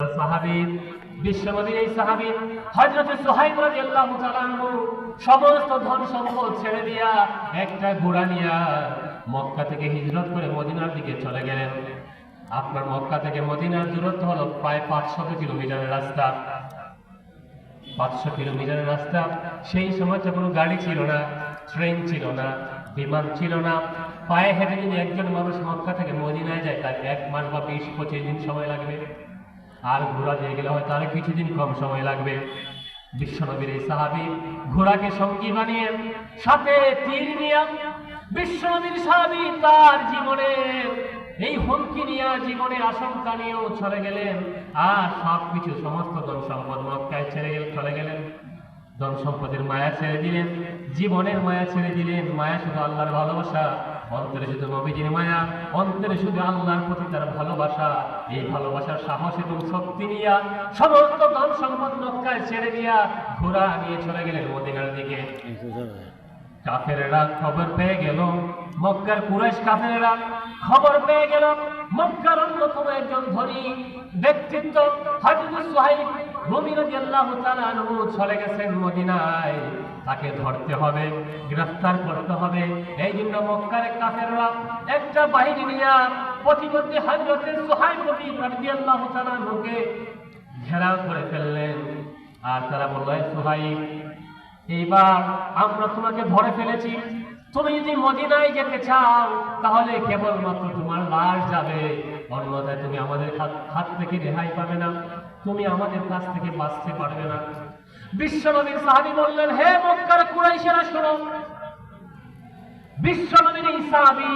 সাহাবী বিশ্বনবীর এই সাহাবী হযরত সুহাইব রাদিয়াল্লাহু তাআলা আনহু সমস্ত ধন সম্পদ ছেড়ে দিয়া একটা ঘোড়া নিয়া মক্কা থেকে হিজরত করে মদিনার দিকে চলে গেলেন। আপনার মক্কা থেকে মদিনার দূরত্ব হলো প্রায় 500 কিলোমিটারের রাস্তা। 500 কিলোমিটারের রাস্তা। সেই সময় তো কোনো গাড়ি ছিল না, ট্রেন ছিল না, বিমান ছিল না। পায়ে হেঁটে যদি একজন মানুষ মক্কা থেকে মদিনায় যায় তার 1 মাস বা 20-25 দিন সময় লাগবে। আর ঘোড়া দিয়ে গেলে হয়তো আরো কিছুদিন কম সময় লাগবে। বিশ্বনবীর এই সাহাবী ঘোড়াকে সঙ্গী বানিয়ে সাথে তীর নিয়ে বিশ্বনবীর সাহাবী তার জীবনের এই হুমকি নিয়ে জীবনের আশঙ্কা নিয়েও চলে গেলেন। আর সবকিছু সমস্ত ধন সম্পদ মক্কায় ছেড়ে চলে গেলেন। ধন সম্পদের মায়া ছেড়ে দিলেন, জীবনের মায়া ছেড়ে দিলেন। মায়া শুধু আল্লাহর ভালোবাসা, অন্তরে শুধু নবীজির মায়া, অন্তরে শুধু আল্লাহর প্রতি তার ভালোবাসা। এই ভালোবাসার সাহস এবং শক্তি নিয়ে সমস্ত ধন সম্পদ মক্কায় ছেড়ে দিয়া ঘোড়া নিয়ে চলে গেলেন মদিনার দিকে। কাফেরেরা খবর পেয়ে গেল, মক্কার কুরাইশ কাফেরেরা খবর পেয়ে গেল মক্কার অন্যতম একজন ধনী ব্যক্তিত্ব হযরত সুহাইব রুমী রাদিয়াল্লাহু তাআলা আনহু চলে গেছেন মদিনায়। তাকে ধরতে হবে, গ্রেফতার করতে হবে। এই জন্য মক্কার কাফেররা একটা বাহিনী নিয়ে প্রতিপত্তি হযরত সুহাইব রাদিয়াল্লাহু তাআলা আনহুকে ঘেরাও করে ফেললেন। আর তারা বলল, সুহাইব, এইবার আমরা তোমাকে ধরে ফেলেছি। তুমি যদি মদিনায় যেতে চাও তাহলে কেবলমাত্র তোমার লাশ যাবে, অন্যথায় তুমি আমাদের হাত থেকে রেহাই পাবে না, তুমি আমাদের কাছ থেকে বাঁচতে পারবে না। বিশ্বনবীর সাহাবী বললেন, হে মক্কার কুরাইশেরা শোনো। বিশ্বনবীর এই সাহাবী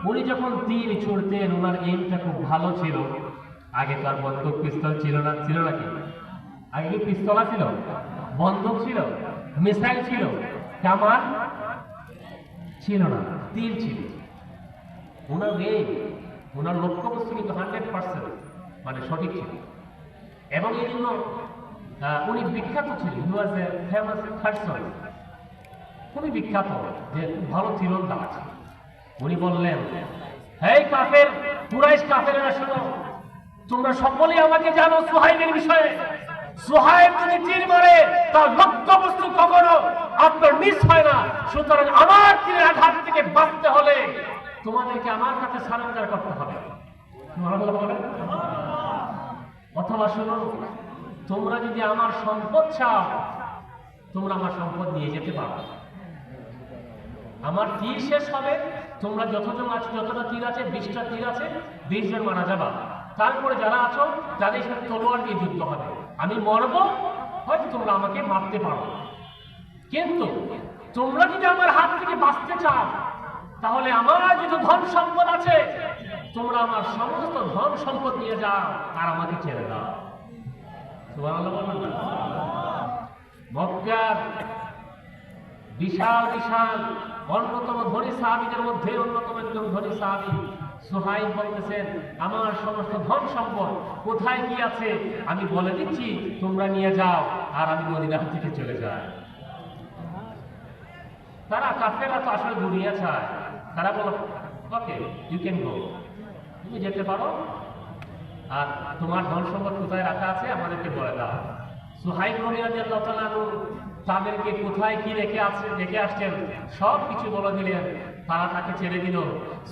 উনি যখন তীর ছুড়তেন ওনার এইমটা খুব ভালো ছিল। আগে তো আর বন্দুক পিস্তল ছিল না, ছিল নাকি? আগে কি পিস্তল ছিল, বন্দুক ছিল, মিসাইল ছিল, কামান ছিল না, তীর ছিল। ওনার এইম, ওনার লক্ষ্যবস্তু কিন্তু 100% মানে সঠিক ছিল। এবং এই জন্য উনি বিখ্যাত ছিলেন। হি ওয়াজ এ ফেমাস পারসন। উনি বিখ্যাত যে ভালো তীরন্দাজ। উনি বললেন, হে কাফের কুরাইশ কাফেরেরা শোনো, তোমরা সকলেই আমাকে জানো সুহাইবের বিষয়ে। সুহাইব যদি তীর মারে তার লক্ষ্যবস্তু কখনো আপনার মিস হয় না। সুতরাং আমার তীরের আঘাত থেকে বাঁচতে হলে তোমাদেরকে আমার কাছে সারেন্ডার করতে হবে। অথবা শোনো, তোমরা যদি আমার সম্পদ চাও তোমরা আমার সম্পদ নিয়ে যেতে পারো। আমার তীর শেষ হবে, তোমরা যতজন আছো, যতটা তীর আছে, 20টা তীর আছে, 20 জন মারা যাবা। তারপরে যারা আছো তাদের সাথে তলোয়ার দিয়ে যুদ্ধ হবে। আমি মরবো, হয়তো তোমরা আমাকে মারতে পারো। কিন্তু তোমরা যদি আমার হাত থেকে বাঁচতে চাও তাহলে আমার যত ধন সম্পদ আছে তোমরা আমার সমস্ত ধন সম্পদ নিয়ে যাও আর আমাকে ছেড়ে দাও। সুবহানাল্লাহ বলবেন না? মক্কার বিশাল বিশাল অন্যতম ধনী সাহাবীদের মধ্যে অন্যতম একজন ধনী সাহাবী সুহাইব বলতেছেন, আমার সমস্ত ধন সম্পদ কোথায় কি আছে আমি বলে দিচ্ছি, তোমরা নিয়ে যাও আর আমি মদিনা থেকে চলে যাই। তারা কাফেররা তো আসলে দুনিয়া চায়। তারা বলো, ওকে ইউ ক্যান গো, তুমি যেতে পারো, আর তোমার ধন সম্পদ কোথায় রাখা আছে আমাদেরকে বলে দাও। সুহাইব রাদিয়াল্লাহু তাআলা আনহু তাদেরকে কোথায় কি রেখে আসছেন সব কিছু বলে দিলেন। তারা তাকে ছেড়ে দিল।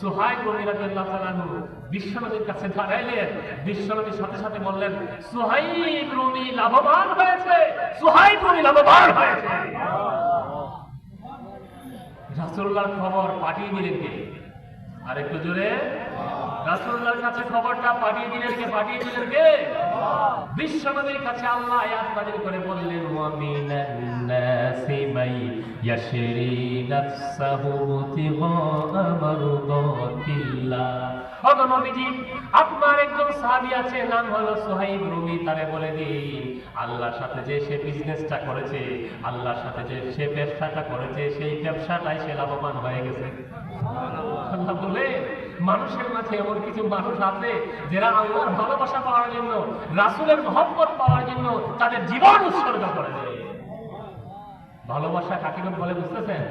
সুহাইব রাদিয়াল্লাহু তাআলা আনহু বিশ্বনবীর কাছে দাঁড়াইলেন। বিশ্বনবীর সাথে সাথে বললেন, সুহাইব রুমী লাভবান হয়েছে, সুহাইব রুমী লাভবান হয়েছে। রাসূলুল্লাহর খবর পাঠিয়ে দিলেন কে? আর একটু জোরে, রাসূলুল্লাহর কাছে খবরটা পাঠিয়ে দিলেন কে? বিশ্বনবীর কাছে আল্লাহ আয়াত নাযিল করে বললেন, ওয়া মিনান নাসি মাই ইয়াশরি নাফসাহু ইবতিগা মারদাতিল্লাহ। ওগো নবীজি, আপনার একজন সাহাবী আছে, নাম হলো সুহাইব রুমী। তারে বলে দিন, আল্লাহর সাথে যে সে বিজনেসটা করেছে, আল্লাহর সাথে যে সে ব্যবসাটা করেছে, সেই ব্যবসাটাই সে লাভবান হয়ে গেছে। আল্লাহ বলে, মানুষের মাঝে এমন কিছু মানুষ আছে যারা আল্লাহর ভালোবাসা পাওয়ার জন্য, রাসূলের মহব্বত পাওয়ার জন্য তাদের জীবন উৎসর্গ করে দেয়। ভালোবাসা কাকে বলে বুঝতেছেন?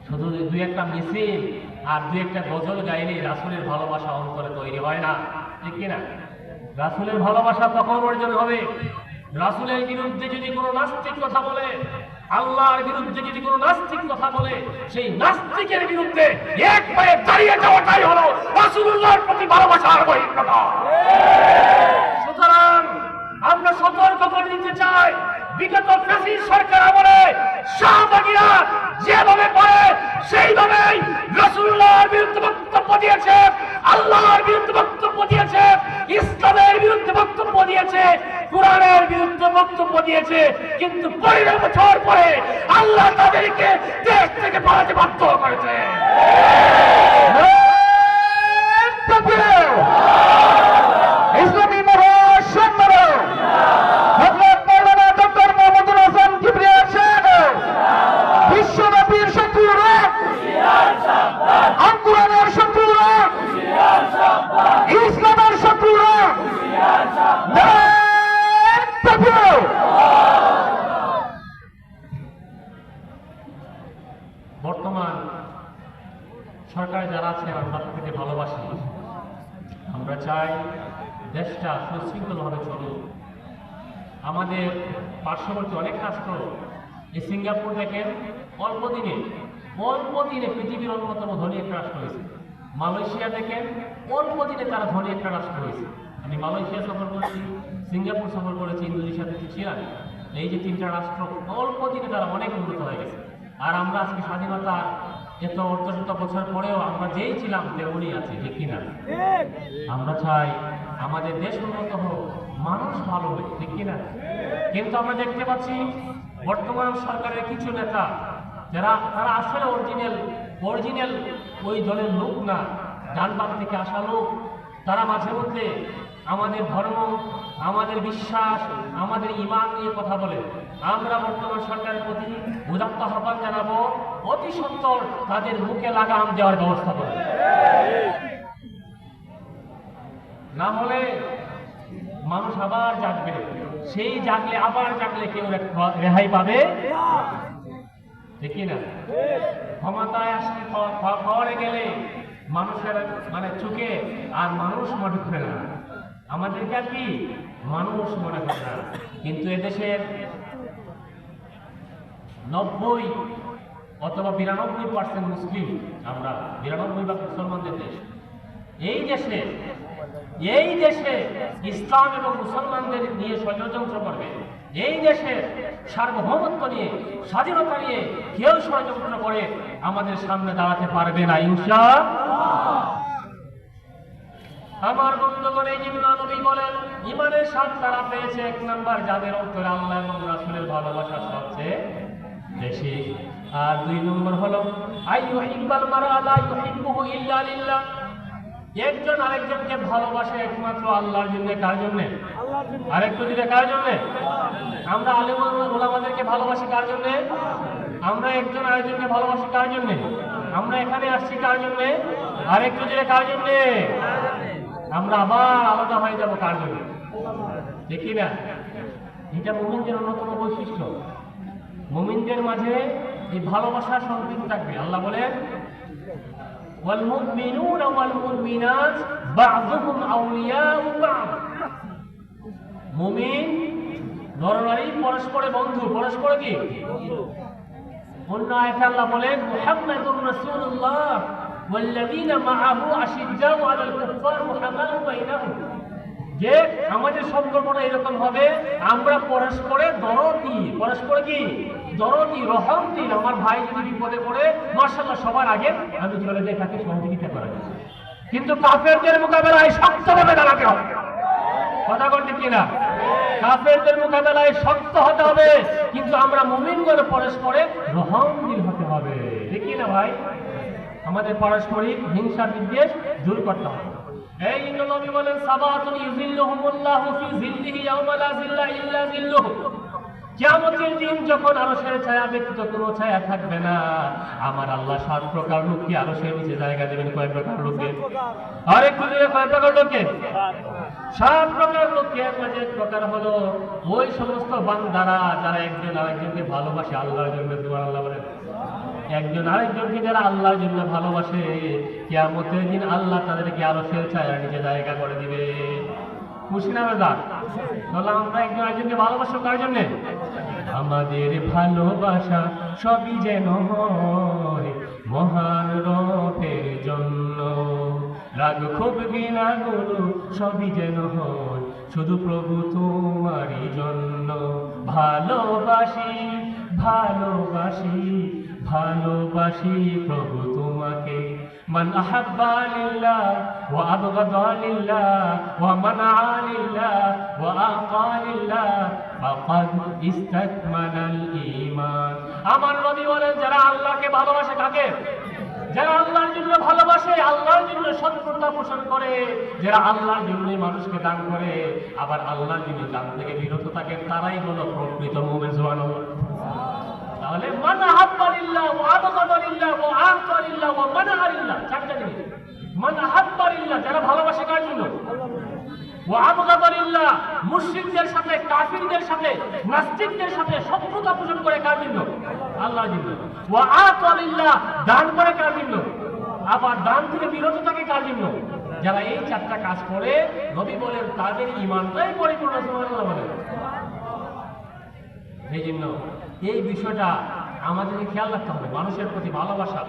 শুধু দুই একটা মিছিল আর দুই একটা গজল গাইলে রাসূলের ভালোবাসা অন্তরে তৈরি হয় না, ঠিক কিনা? রাসূলের ভালোবাসা তখন অর্জন হবে রাসূলের বিরুদ্ধে যদি কোনো নাস্তিক কথা বলে, আল্লাহর বিরুদ্ধে যদি কোনো নাস্তিক কথা বলে, সেই নাস্তিকের বিরুদ্ধে এক পায়ে দাঁড়িয়ে যাওয়াটাই হলো রাসূলুল্লাহর প্রতি ভালোবাসার বহিঃপ্রকাশ। সুতরাং আমরা সতর্ক করে দিতে চাই, বিগত ফ্যাসিস্ট সরকার আমলে শাহবাগীরা যেভাবে পড়ে সেইভাবেই রাসূলুল্লাহর বিরুদ্ধে বক্তব্য দিয়েছে, আল্লাহর বিরুদ্ধে বক্তব্য দিয়েছে, ইসলামের বিরুদ্ধে বক্তব্য দিয়েছে, কোরআনের বিরুদ্ধে বক্তব্য দিয়েছে, কিন্তু 15 বছর পরে আল্লাহ তাদেরকে দেশ থেকে পালাতে বাধ্য করেছে। ইসলামী মহাসম্মেলন হযরত মাওলানা ডক্টর মুহাম্মদুল হাসান কিবরিয়া সাহেব বিশ্বব্যাপী শত্রুরা আঙ্কুরের শত্রুরা ইসলামের শত্রুরা বর্তমান সরকারে যারা আছে আমরা তাদেরকে ভালোবাসি। আমরা চাই দেশটা সুশৃঙ্খলভাবে চলুক। আমাদের পার্শ্ববর্তী অনেক রাষ্ট্র, এই সিঙ্গাপুর দেখেন অল্প দিনে পৃথিবীর অন্যতম ধনী একটা রাষ্ট্র হয়েছে। মালয়েশিয়া দেখেন অল্প দিনে তারা ধনী একটা রাষ্ট্র হয়েছে। আমি মালয়েশিয়া সফর করেছি, সিঙ্গাপুর সফর করেছি, ইন্দোনেশিয়াতে ছিলাম। এই যে 3টা রাষ্ট্র অল্প দিনে তারা অনেক উন্নত হয়ে গেছে। আর আমরা আজকে স্বাধীনতা এত অর্ধশত বছর পরেও আমরা যেই ছিলাম তেমনই আছি, ঠিক কিনা? আমরা চাই আমাদের দেশ উন্নত হোক, মানুষ ভালো হোক, ঠিক কিনা? কিন্তু আমরা দেখতে পাচ্ছি বর্তমান সরকারের কিছু নেতা তারা আসলে অরিজিনাল ওই দলের লোক না, ডান বাম থেকে আসা লোক। তারা মাঝে মধ্যে আমাদের ধর্ম, আমাদের বিশ্বাস, আমাদের ঈমান নিয়ে কথা বলে। আমরা বর্তমান সরকারের প্রতি উদাত্ত আহ্বান জানাবো, অতি সত্বর তাদের মুখে লাগাম দেওয়ার ব্যবস্থা করে, না হলে মানুষ আবার জাগবে। সেই আবার জাগলে কেউ রেহাই পাবে, দেখি না? ক্ষমতায় আসলে পাওয়ারে গেলে মানুষের চোখে আর মানুষ মনে করে না, আমাদেরকে আর কি মানুষ মনে করে না। কিন্তু এদেশের 90 অথবা 92% মুসলিম, আমরা 92 মুসলমানদের দেশ। এই দেশে ইসলাম এবং মুসলমানদের নিয়ে ষড়যন্ত্র করবে, এই দেশের সার্বভৌমত্ব নিয়ে, স্বাধীনতা নিয়ে কেউ ষড়যন্ত্র করে আমাদের সামনে দাঁড়াতে পারবে না ইনশাআল্লাহ। আমার বন্ধুগণ, এই জন্য নবী বলেন ঈমানের স্বাদ তারা পেয়েছে 1 নাম্বার যাদের অন্তরে আল্লাহ এবং রাসূলের ভালোবাসা সবচেয়ে বেশি। আর 2 নম্বর হলো আইয়ুহিব্বাল মারআ লা ইউহিব্বুহু ইল্লা লিল্লাহ। একজন আরেকজনকে ভালোবাসে একমাত্র আল্লাহর জন্য। কার জন্য? আরেকটু দিলে কার জন্য? আমরা আলেম ওলামাদেরকে ভালোবাসি কার জন্য? আমরা একজন আরেকজনকে ভালোবাসি কার জন্য? আমরা এখানে আসছি কার জন্য? আরেকটু দিলে কার জন্য? আমরা আবার আলাদা হয়ে যাব কার জন্য? দেখি না? এটা মুমিনদের অন্যতম বৈশিষ্ট্য। মুমিনদের মাঝে এই ভালোবাসার সম্পৃক্ত থাকবে। আল্লাহ বলেন والمؤمنون والمؤمنات بعضهم أولياء بعض। মুমিন নরনারী পরস্পরের বন্ধু, পরস্পর কি? অন্য আয়াতে আল্লাহ বলেন মুহাম্মাদুর রাসূলুল্লাহ ওয়াল্লাযীনা মাআহু আশিদ্দাউ আলাল কুফফার মুহাম্মাদু বাইনাহুম। যে আমাদের সম্পর্কটা এরকম হবে, আমরা পরস্পরের দরদি, পরস্পর কি দরদি, রহম দিন। আমার ভাই যদি বিপদে পড়ে মাশাআল্লাহ সবার আগে আমি চলে যাই তাকে সহযোগিতা করার জন্য। কিন্তু কাফেরদের মোকাবেলায় শক্তভাবে দাঁড়াতে হবে। কথা বলতে কিনা? কাফেরদের মোকাবেলায় শক্ত হতে হবে, কিন্তু আমরা মুমিনগণ পরস্পরে রহমদিল হতে হবে। দেখি না ভাই, আমাদের পারস্পরিক হিংসা বিদ্বেষ দূর করতে হবে। এই নবী বলেন সাবাতুন ইউযিল্লুহুমুল্লাহু ফি যিল্লিহি ইয়াওমা লা যিল্লা ইল্লা যিল্লুহু। কিয়ামতের দিন যখন আরশের ছায়া ব্যতীত কোনো ছায়া থাকবে না, আমার আল্লাহ 7 প্রকার লোককে আরশের নিচে জায়গা দেবেন। কয় প্রকার লোককে? আরেকটু দিলে কয় প্রকার লোককে? 7 প্রকার লোককে। মাঝে প্রকার হলো ওই সমস্ত বান্দারা যারা একজন আরেকজনকে ভালোবাসে আল্লাহর জন্য। সুবহানাল্লাহ বলেন। একজন আরেকজনকে যারা আল্লাহর জন্য ভালোবাসে, কিয়ামতের দিন আল্লাহ তাদেরকে আরশের ছায়ার নিচে জায়গা করে দিবে। খুশি না বেজার? তাহলে আমরা একজন একজনকে ভালোবাসো কার জন্যে? আমাদের ভালোবাসা সবই যেন হয় মহান রবের জন্য, রাগ খুব ঘৃণাগুলো সবই যেন হয় শুধু প্রভু তোমারই জন্য। ভালোবাসি ভালোবাসি ভালোবাসি প্রভু তোমাকে। মান আহাব্বা লিল্লাহ ওয়া আবগাদা লিল্লাহ ওয়া মানআ লিল্লাহ ওয়া আতা লিল্লাহ ফাকাদ ইসতাকমালাল ঈমান। আমার নবী বলেন, যারা আল্লাহকে ভালোবাসে, কাকে? যারা আল্লাহর জন্য ভালোবাসে, আল্লাহর জন্য শত্রুতা পোষণ করে, যারা আল্লাহর জন্য মানুষকে দান করে, আবার আল্লাহর জন্য দান থেকে বিরত থাকে, তারাই হলো প্রকৃত মুমিন। সুবহানাল্লাহ। তাহলে মান আহাব্বা লিল্লাহ ওয়া আবগাদা লিল্লাহ ওয়া আতা লিল্লাহ ওয়া মানআ লিল্লাহ, চারটা জিনিস। মান আহাব্বা লিল্লাহ, যারা ভালোবাসে কার জন্য? ওয়া আবগাদা লিল্লাহ, মুশরিকদের সাথে, কাফিরদের সাথে, নাস্তিকদের সাথে শত্রুতা পোষণ করে কার জন্য? আল্লাহর জন্য। ওয়া আতা লিল্লাহ, দান করে কার জন্য? আবার দান থেকে বিরত থাকে কার জন্য? যারা এই চারটা কাজ করে, নবী বলেন তাদের ঈমানটাই পরিপূর্ণ। সুবহানাল্লাহ বলেন। এই জন্য এই বিষয়টা আমাদেরকে খেয়াল রাখতে হবে, মানুষের প্রতি ভালোবাসা।